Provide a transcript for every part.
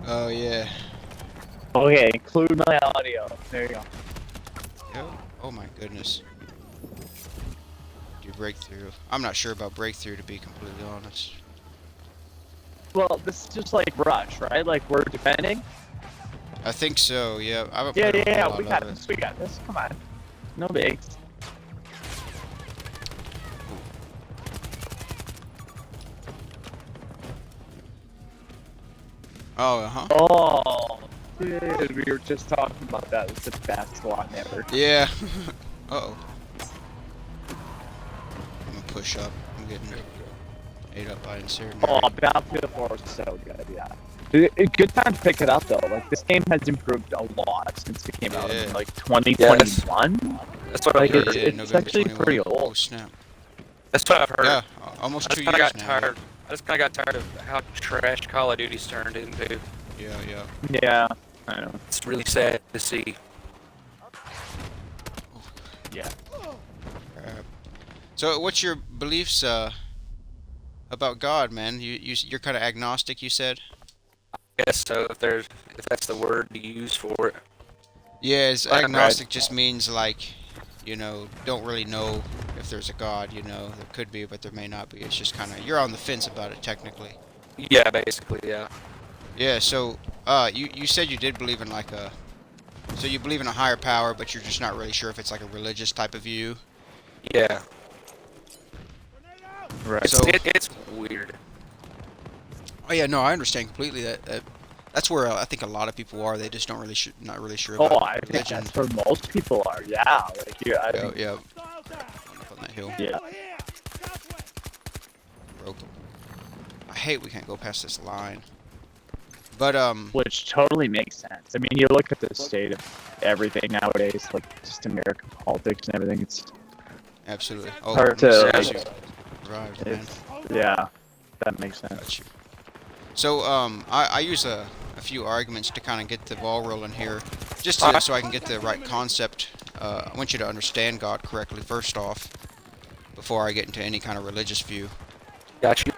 Oh yeah. Okay, include my audio. There you go. Yep. Oh my goodness. Do breakthrough. I'm not sure about breakthrough, to be completely honest. Well, this is just like Rush, right? Like we're defending. I think so. Yeah. I haven't Yeah, played yeah, a whole yeah. lot We of got it. this. We got this. Come on. No bigs. Oh, uh-huh. Oh, dude, we were just talking about that. It's the best one ever. Yeah. Uh-oh. I'm gonna push up. I'm getting ate up by inserting. Oh, Battlefield 4 is so good, yeah. Good time to pick it up though. Like this game has improved a lot since it came out in like 2021. That's what I've Like heard. it's actually 21. pretty Oh old. snap. That's what I've heard. Yeah, almost I 2 just kind years of got now. tired. I just kind of got tired of how trash Call of Duty's turned into. Yeah, yeah. Yeah, I know. It's really sad to see. Yeah. So, what's your beliefs about God, man? You're kind of agnostic, you said. Yes, so if that's the word to use for it. Yeah, Right. agnostic just means like, don't really know if there's a God. There could be, but there may not be. It's just kind of you're on the fence about it, technically. Yeah, basically, yeah. Yeah. So, you said you did believe in so you believe in a higher power, but you're just not really sure if it's like a religious type of view. Yeah. Right. So, It's weird. oh yeah, no, I understand completely that's where I think a lot of people are. They just don't really not really sure about I think religion. that's where most people are. Yeah. Like yeah, I think, Yeah. Up on that hill. yeah. Broke. I hate we can't go past this line. But Which totally makes sense. I mean, you look at the state of everything nowadays, like just American politics and everything. It's absolutely. Oh, hard to. as Like, you arrived, man. yeah, that makes sense. Got you. So I use a few arguments to kind of get the ball rolling here, just so I can get the right concept. I want you to understand God correctly first off, before I get into any kind of religious view. Got you.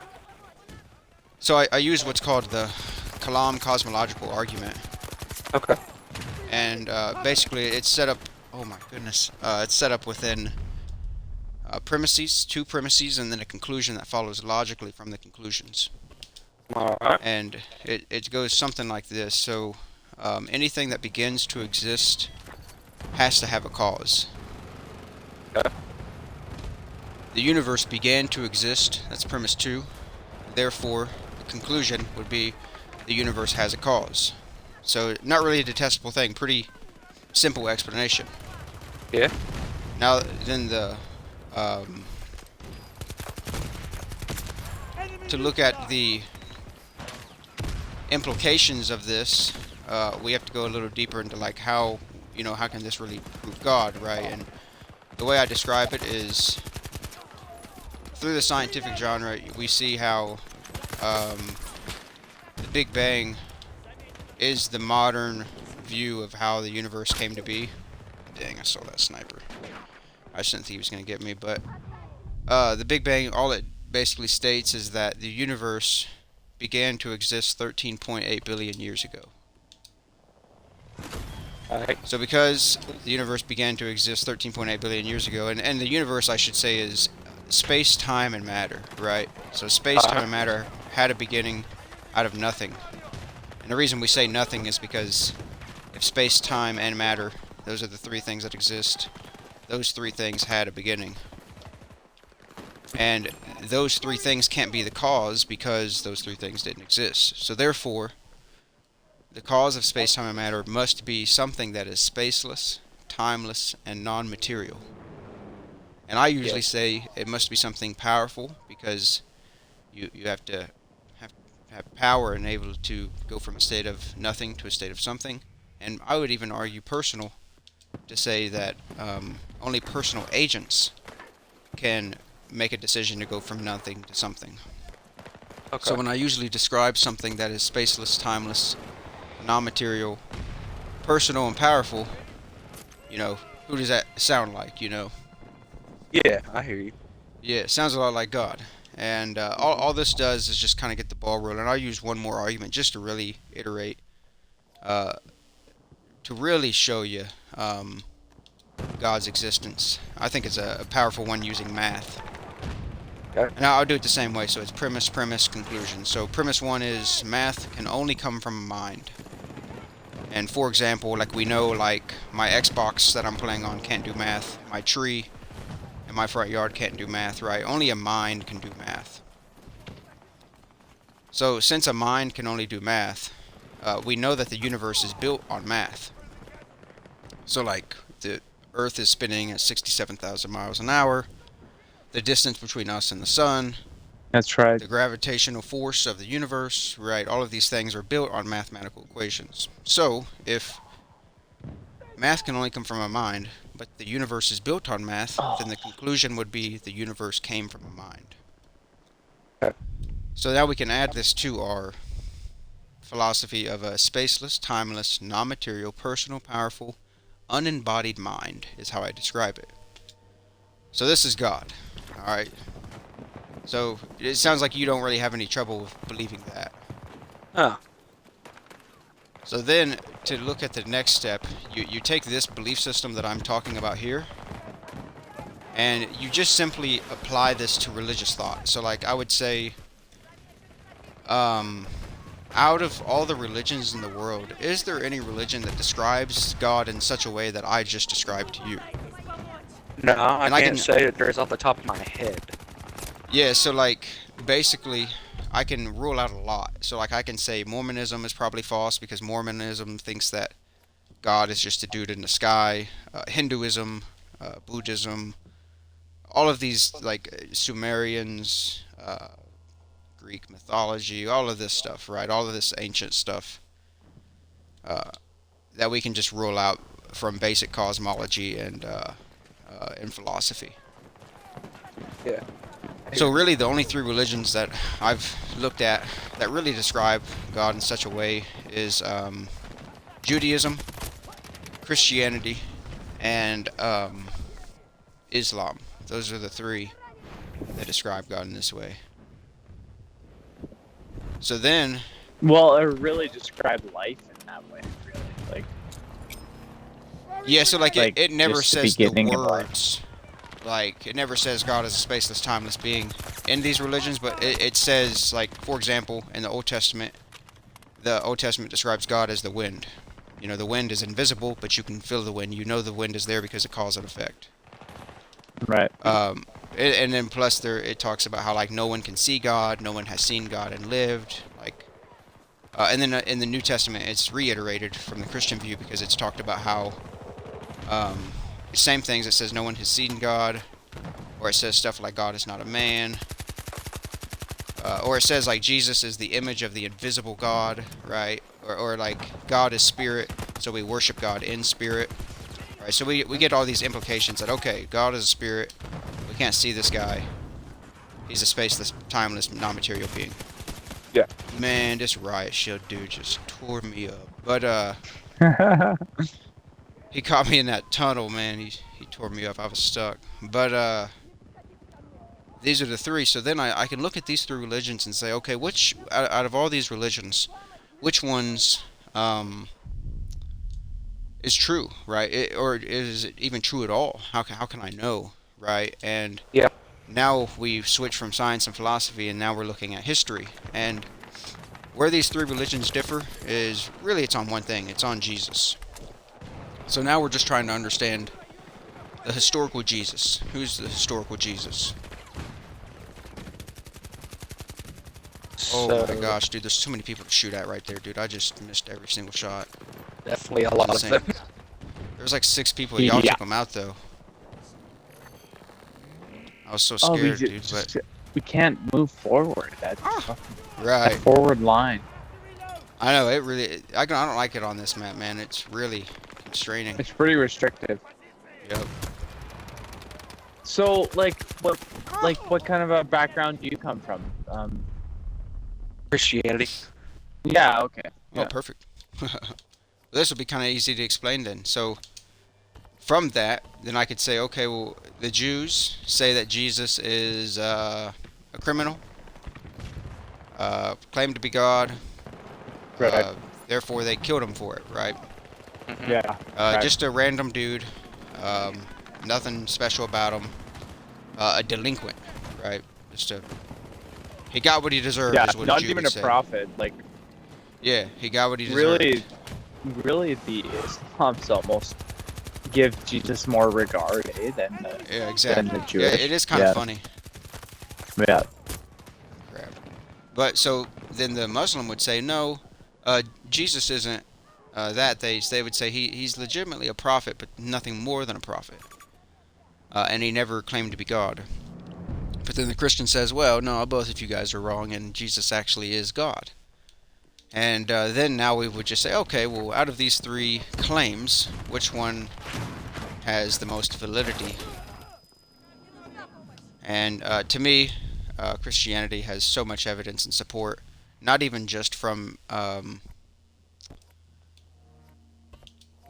So I use what's called the Kalam cosmological argument. Okay. And basically it's set up, oh my goodness, it's set up within two premises, and then a conclusion that follows logically from the conclusions. Alright. And it goes something like this. So anything that begins to exist has to have a cause. Okay. The universe began to exist, that's premise 2. Therefore, the conclusion would be the universe has a cause. So, not really a detestable thing, pretty simple explanation. Yeah. Now, then to look at the implications of this, we have to go a little deeper into like how can this really prove God, right? And the way I describe it is through the scientific genre, we see how the Big Bang is the modern view of how the universe came to be. Dang, I saw that sniper. I just didn't think he was going to get me, but the Big Bang, all it basically states is that the universe began to exist 13.8 billion years ago. Alright. So because the universe began to exist 13.8 billion years ago, and the universe, I should say, is space, time, and matter, right? So space, time, and matter had a beginning out of nothing. And the reason we say nothing is because if space, time, and matter, those are the three things that exist, those three things had a beginning. And those three things can't be the cause because those three things didn't exist. So therefore, the cause of space, time, and matter must be something that is spaceless, timeless, and non-material. And I usually say it must be something powerful because you have to have power and able to go from a state of nothing to a state of something. And I would even argue personal to say that only personal agents can make a decision to go from nothing to something. Okay. So when I usually describe something that is spaceless, timeless, non-material, personal, and powerful, who does that sound like, Yeah, I hear you. Yeah, it sounds a lot like God. And all this does is just kind of get the ball rolling. I'll use one more argument just to really iterate, uh, to really show you God's existence. I think it's a powerful one using math. Okay. And I'll do it the same way. So it's premise, premise, conclusion. So premise one is math can only come from a mind. And for example, like we know, like my Xbox that I'm playing on can't do math. My tree in my front yard can't do math, right? Only a mind can do math. So since a mind can only do math, we know that the universe is built on math. So like the Earth is spinning at 67,000 miles an hour. The distance between us and the sun, That's right. the gravitational force of the universe, right? All of these things are built on mathematical equations. So if math can only come from a mind, but the universe is built on math, then the conclusion would be the universe came from a mind. Okay. So now we can add this to our philosophy of a spaceless, timeless, non-material, personal, powerful, unembodied mind is how I describe it. So this is God. Alright. So it sounds like you don't really have any trouble with believing that. Oh. So then, to look at the next step, you take this belief system that I'm talking about here, and you just simply apply this to religious thought. So like I would say, out of all the religions in the world, is there any religion that describes God in such a way that I just described to you? No, And I I can't can- say that there's off the top of my head. Yeah, so like, basically, I can rule out a lot. So like I can say Mormonism is probably false because Mormonism thinks that God is just a dude in the sky. Hinduism, Buddhism, all of these like Sumerians, Greek mythology, all of this stuff, right? All of this ancient stuff that we can just rule out from basic cosmology and philosophy. Yeah. So really the only three religions that I've looked at that really describe God in such a way is Judaism, Christianity, and Islam. Those are the three that describe God in this way. So then, Well, it really described life in that way, really. Like, yeah, so like it never just says the beginning of life. words. Like, it never says God is a spaceless, timeless being in these religions, but it says, like, for example, in the Old Testament describes God as the wind. You know, the wind is invisible, but you can feel the wind. You know the wind is there because of cause and effect. Right. And then plus it talks about how, like, no one can see God, no one has seen God and lived. Like, and then in the New Testament, it's reiterated from the Christian view because it's talked about how same things. It says no one has seen God, or it says stuff like God is not a man, or it says like Jesus is the image of the invisible God, right? Or like God is spirit, so we worship God in spirit, right? So we get all these implications that, okay, God is a spirit, we can't see this guy, he's a spaceless, timeless, non-material being. Yeah. Man, this riot shield dude just tore me up. But he caught me in that tunnel, man. He tore me up. I was stuck. But these are the three. So then I can look at these three religions and say, okay, which out of all these religions, which ones is true, right? Or is it even true at all? How can I know, right? And Yeah. now we've switched from science and philosophy, and now we're looking at history. And where these three religions differ is really it's on one thing. It's on Jesus. So now we're just trying to understand the historical Jesus. Who's the historical Jesus? Oh my gosh, dude, there's too many people to shoot at right there, dude. I just missed every single shot. Definitely a lot of Insane. them. There's like 6 people. Y'all Yeah. took them out, though. I was so Oh, scared, dude, but... we can't move forward. That Right. forward line. I know, it really... I don't like it on this map, man. It's really constraining. It's pretty restrictive. Yep. So, what kind of a background do you come from? Christianity. Yeah. Okay. Oh, perfect. This will be kind of easy to explain then. So, from that, then I could say, okay, well, the Jews say that Jesus is a a criminal, claimed to be God. Right. Therefore, they killed him for it, right? Mhm. Yeah. Right. Just a random dude. Nothing special about him. A delinquent, right? He got what he deserved, Yeah. is what a Not Jew even would a say. prophet. Like Yeah, he got what he deserved. really, the Islams almost give Jesus more regard, than Yeah, exactly. the Yeah, Jewish. it is kind of funny. Yeah. Crap. But so then the Muslim would say, no, Jesus isn't that. They would say he's legitimately a prophet, but nothing more than a prophet. And he never claimed to be God. But then the Christian says, well, no, both of you guys are wrong, and Jesus actually is God. And then now we would just say, okay, well, out of these three claims, which one has the most validity? And to me, Christianity has so much evidence and support, not even just from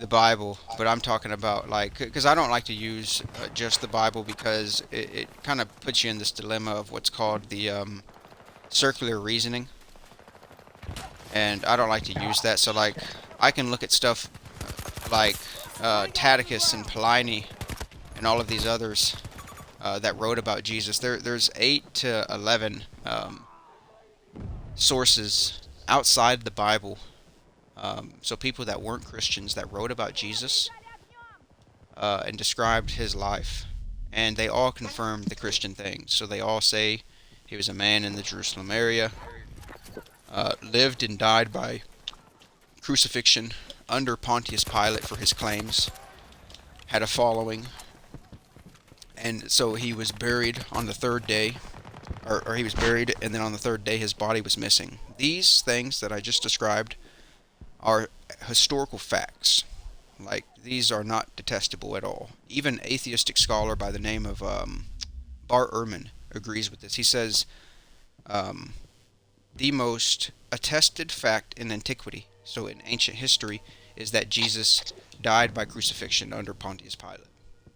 the Bible, but I'm talking about, like, because I don't like to use just the Bible, because it kind of puts you in this dilemma of what's called the circular reasoning, and I don't like to use that. So, like, I can look at stuff like Tacitus and Pliny and all of these others that wrote about Jesus. There's 8 to 11 sources outside the Bible. So people that weren't Christians that wrote about Jesus and described his life, and they all confirmed the Christian things. So they all say he was a man in the Jerusalem area, lived and died by crucifixion under Pontius Pilate for his claims, had a following, and so he was buried on the third day, or he was buried, and then on the third day his body was missing. These things that I just described are historical facts. Like, these are not detestable at all. Even atheistic scholar by the name of Bart Ehrman agrees with this. He says the most attested fact in antiquity, so in ancient history, is that Jesus died by crucifixion under Pontius Pilate.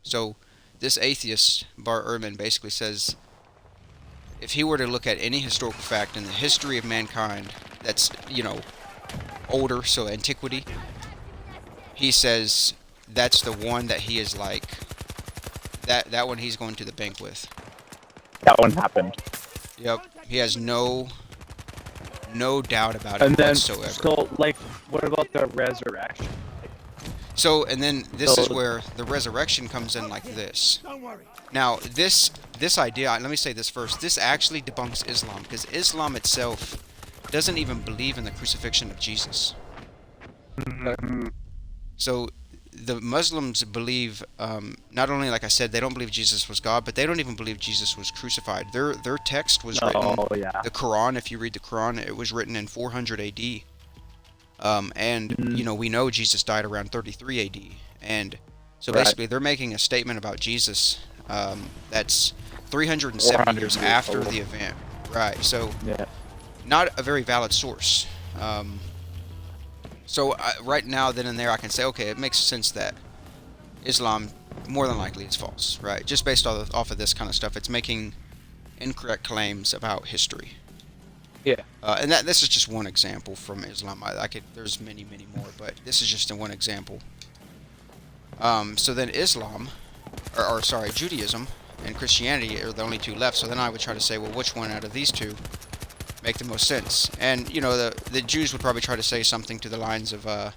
So this atheist, Bart Ehrman, basically says if he were to look at any historical fact in the history of mankind that's, older, so antiquity, he says that's the one that he is like, that one he's going to the bank with. That one happened. Yep, he has no doubt about it And then, whatsoever. so, like, what about the resurrection? So, and then this So- is where the resurrection comes in, like this. Now, this idea, let me say this first, this actually debunks Islam, because Islam itself doesn't even believe in the crucifixion of Jesus. So the Muslims believe, not only, like I said, they don't believe Jesus was God, but they don't even believe Jesus was crucified. Their text was written, yeah. the Quran, if you read the Quran, it was written in 400 AD. And, we know Jesus died around 33 AD. And so Right. basically they're making a statement about Jesus that's 370 years 400 years after old. the event. Right, so Yeah. not a very valid source. So right now, then and there, I can say, okay, it makes sense that Islam, more than likely, is false, right? Just based off of this kind of stuff, it's making incorrect claims about history. Yeah. And this is just one example from Islam. There's many, many more, but this is just one example. So then Islam, or sorry, Judaism and Christianity are the only two left. So then I would try to say, well, which one out of these two make the most sense? And the Jews would probably try to say something to the lines of the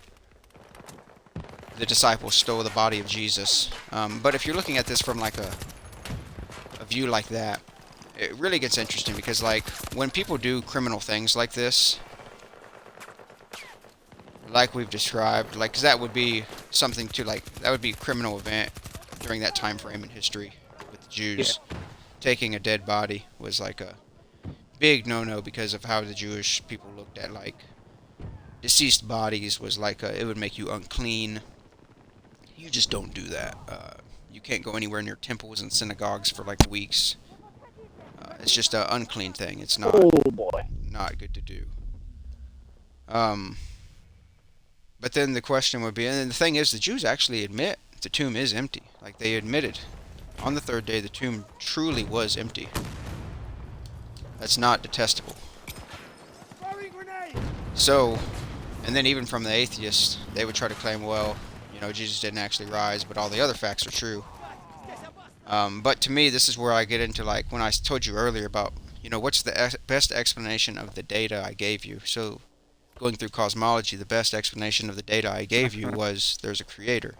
disciples stole the body of Jesus. But if you're looking at this from like a view like that, it really gets interesting, because like when people do criminal things like this, like we've described, like, 'cause that would be something to, like, that would be a criminal event during that time frame in history with the Jews. Taking a dead body was like a big no-no because of how the Jewish people looked at, like, deceased bodies was like it would make you unclean. You just don't do that. You can't go anywhere near temples and synagogues for like weeks. It's just an unclean thing. It's not Oh boy. not good to do. But then the question would be, and the thing is, the Jews actually admit the tomb is empty. Like, they admitted on the third day the tomb truly was empty. That's not detestable. So, and then even from the atheists, they would try to claim, well, you know, Jesus didn't actually rise, but all the other facts are true. But to me, this is where I get into, like, when I told you earlier about, you know, what's the best explanation of the data I gave you. So, going through cosmology, the best explanation of the data I gave you was there's a creator.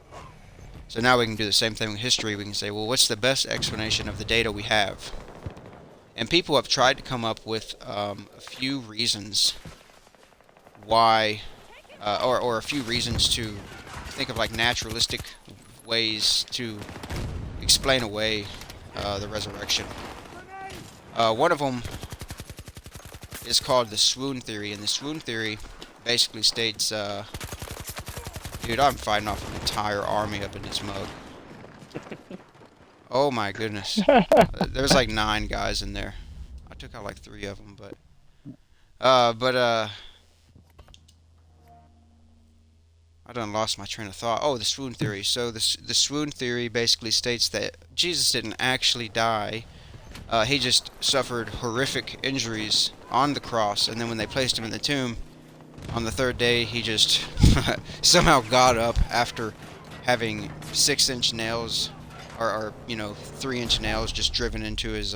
So now we can do the same thing with history. We can say, well, what's the best explanation of the data we have? And people have tried to come up with a few reasons why, or a few reasons to think of like naturalistic ways to explain away the resurrection. One of them is called the swoon theory, and the swoon theory basically states, dude, I'm fighting off an entire army up in this mug. Oh my goodness. There's like 9 guys in there. I took out like 3 of them, I done lost my train of thought. Oh, the swoon theory. So the swoon theory basically states that Jesus didn't actually die. He just suffered horrific injuries on the cross, and then when they placed him in the tomb, on the 3rd day, he just somehow got up after having 6-inch nails, or you know, 3-inch nails just driven into his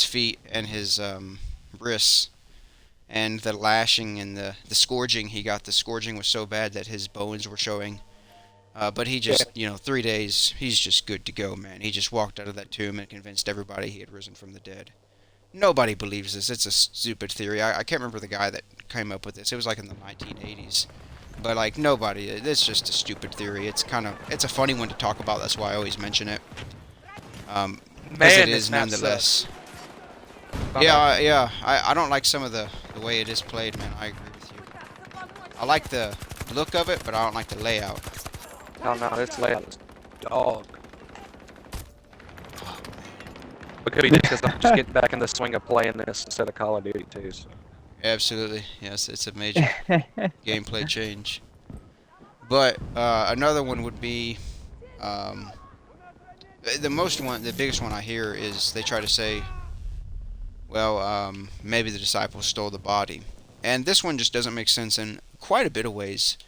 feet and his wrists, and the lashing and the scourging he got. The scourging was so bad that his bones were showing. But he just, you know, 3 days, he's just good to go, man. He just walked out of that tomb and convinced everybody he had risen from the dead. Nobody believes this. It's a stupid theory. I can't remember the guy that came up with this. It was like in the 1980s. But, like, nobody. It's just a stupid theory. It's a funny one to talk about. That's why I always mention it. Because it is nonetheless. Yeah. I don't like some of the way it is played, man. I agree with you. I like the look of it, but I don't like the layout. Oh no, this layout is dog. It could be because I'm just getting back in the swing of playing this instead of Call of Duty too. So. Absolutely, yes, it's a major gameplay change. But another one would be the biggest one I hear is they try to say, well, maybe the disciples stole the body, and this one just doesn't make sense in quite a bit of ways.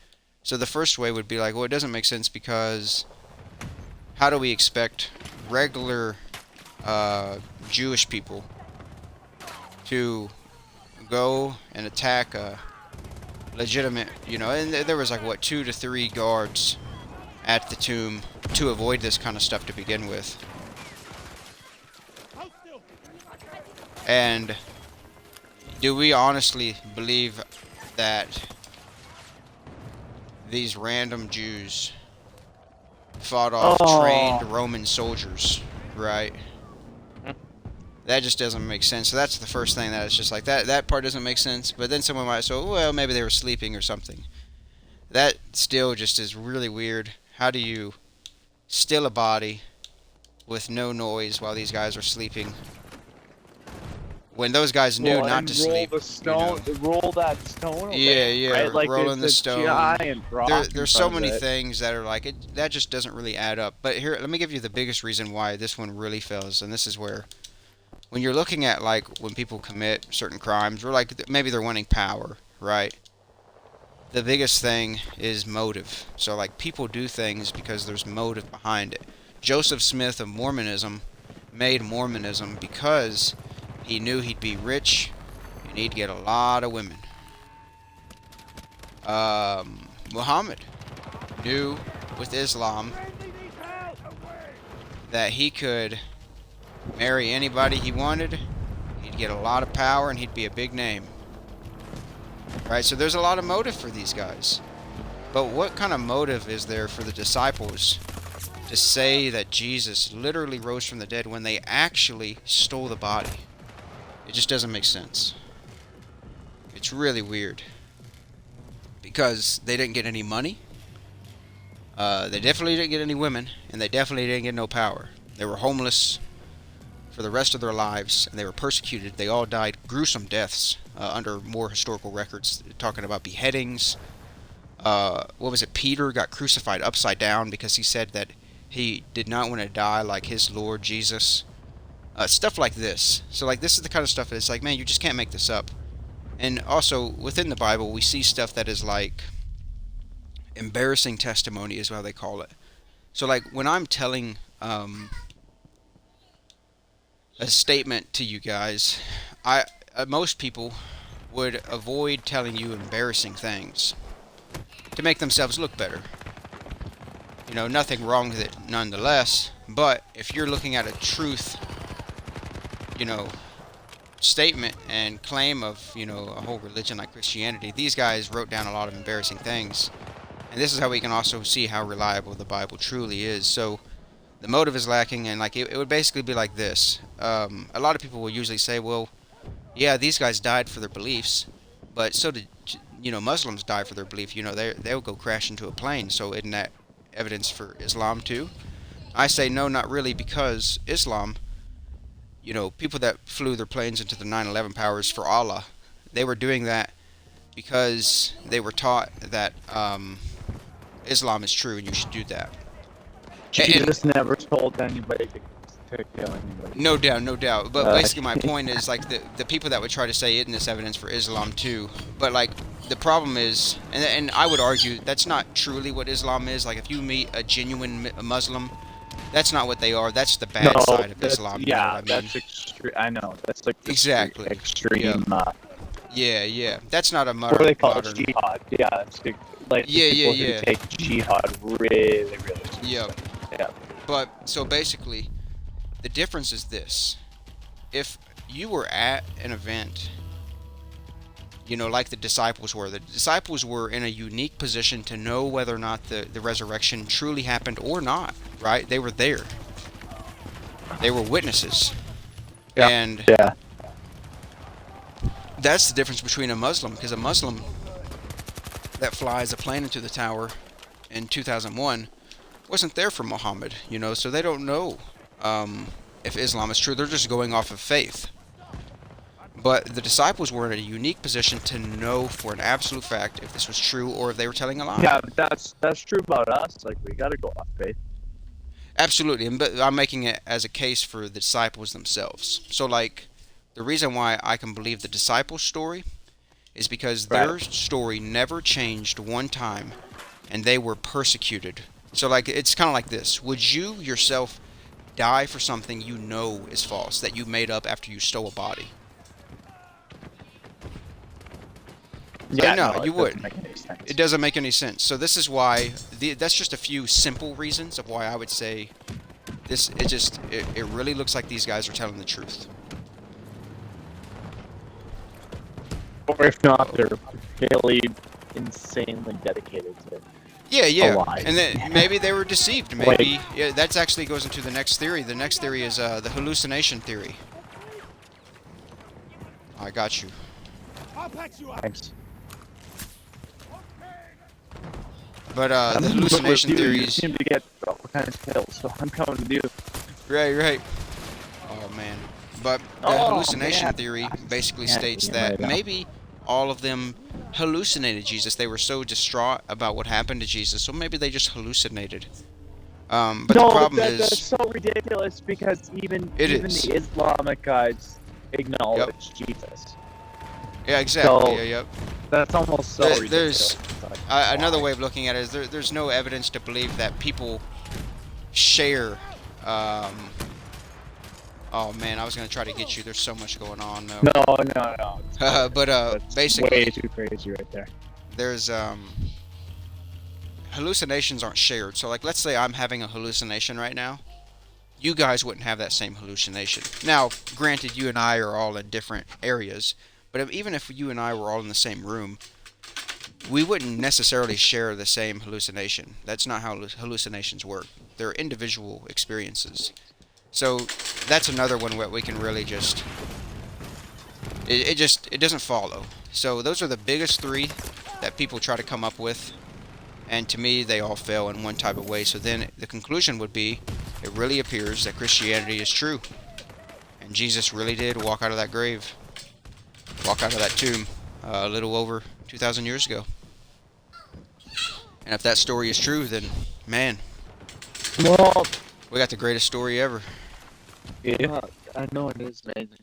So the first way would be like, well, it doesn't make sense because how do we expect regular Jewish people to go and attack a legitimate, you know, and there was like, what, 2 to 3 guards at the tomb to avoid this kind of stuff to begin with. And do we honestly believe that these random Jews fought off trained Roman soldiers, right? That just doesn't make sense. So that's the first thing that it's just like that part doesn't make sense. But then someone might say, well, maybe they were sleeping or something. That still just is really weird. How do you still a body with no noise while these guys are sleeping? When those guys knew not to sleep. Roll that stone away, yeah, right? Like rolling the stone. There's so many things that are like it. That just doesn't really add up. But here, let me give you the biggest reason why this one really fails, and this is where, when you're looking at like when people commit certain crimes, or like maybe they're wanting power, right? The biggest thing is motive. So like people do things because there's motive behind it. Joseph Smith of Mormonism made Mormonism because he knew he'd be rich and he'd get a lot of women. Muhammad knew with Islam that he could marry anybody he wanted, he'd get a lot of power, and he'd be a big name. Right, so there's a lot of motive for these guys. But what kind of motive is there for the disciples to say that Jesus literally rose from the dead when they actually stole the body? It just doesn't make sense. It's really weird. Because they didn't get any money. They definitely didn't get any women. And they definitely didn't get no power. They were homeless for the rest of their lives. And they were persecuted. They all died gruesome deaths under more historical records. Talking about beheadings. What was it? Peter got crucified upside down because he said that he did not want to die like his Lord Jesus. Stuff like this. So like this is the kind of stuff that's like, man, you just can't make this up. And also within the Bible, we see stuff that is like embarrassing testimony, is how they call it. So like when I'm telling a statement to you guys, I most people would avoid telling you embarrassing things to make themselves look better. You know, nothing wrong with it nonetheless, but if you're looking at a truth, you know, statement and claim of, you know, a whole religion like Christianity, these guys wrote down a lot of embarrassing things. And this is how we can also see how reliable the Bible truly is. So the motive is lacking, and like it would basically be like this. A lot of people will usually say, well, yeah, these guys died for their beliefs, but so did, you know, Muslims die for their belief. You know, they'll go crash into a plane. So isn't that evidence for Islam too? I say no, not really, because Islam, you know, people that flew their planes into the 9/11 towers for Allah, they were doing that because they were taught that Islam is true and you should do that. Jesus never told anybody to kill anybody. No doubt, no doubt. But basically, my point is like the people that would try to say isn't this evidence for Islam too. But like the problem is, and I would argue that's not truly what Islam is. Like if you meet a genuine Muslim, that's not what they are. That's the bad side of Islam. Yeah, you know what I mean? that's extreme. I know that's like Exactly. extreme. Yeah. That's not a What do they call modern. it? Jihad. Yeah, it's like Yeah, people yeah. who take jihad really, really. Yeah. Yeah. But so basically, the difference is this: if you were at an event, you know, like the disciples were in a unique position to know whether or not the resurrection truly happened or not, right? They were there. They were witnesses. Yeah. And Yeah. that's the difference between a Muslim, because a Muslim that flies a plane into the tower in 2001 wasn't there for Muhammad, you know, so they don't know if Islam is true. They're just going off of faith. But the disciples were in a unique position to know for an absolute fact if this was true or if they were telling a lie. Yeah, but that's true about us. Like we gotta go off faith. Absolutely, but I'm making it as a case for the disciples themselves. So, like, the reason why I can believe the disciples' story is because their story never changed one time, and they were persecuted. So, like, it's kind of like this. Would you yourself die for something you know is false, that you made up after you stole a body? Yeah, no, you wouldn't. It It doesn't make any sense. So this is why that's just a few simple reasons of why I would say this. It really looks like these guys are telling the truth. Or if not, they're really insanely dedicated to it. Yeah. lie. And then maybe they were deceived. Maybe that actually goes into the next theory. The next theory is the hallucination theory. I got you. Thanks. But the hallucination theories. You theories. seem to get all kinds of pills, so I'm coming to you. Right. Oh man. But the hallucination theory basically states that maybe all of them hallucinated Jesus. They were so distraught about what happened to Jesus, so maybe they just hallucinated. But the problem is that's so ridiculous because even is. the Islamic guys acknowledge Jesus. Yeah, exactly. So, Yep. That's almost so ridiculous. Another way of looking at it is there's no evidence to believe that people share. Oh man, I was gonna try to get you. There's so much going on. No. But That's basically, way too crazy right there. there's hallucinations aren't shared. So like, let's say I'm having a hallucination right now. You guys wouldn't have that same hallucination. Now, granted, you and I are all in different areas, but even if you and I were all in the same room, we wouldn't necessarily share the same hallucination. That's not how hallucinations work. They're individual experiences. So that's another one where we can really just it doesn't follow. So those are the biggest three that people try to come up with, and to me they all fail in one type of way. So then the conclusion would be it really appears that Christianity is true, and Jesus really did walk out of that grave, walk out of that tomb a little over 2,000 years ago. And if that story is true, then man, Well, we got the greatest story ever. yeah. I know it is amazing.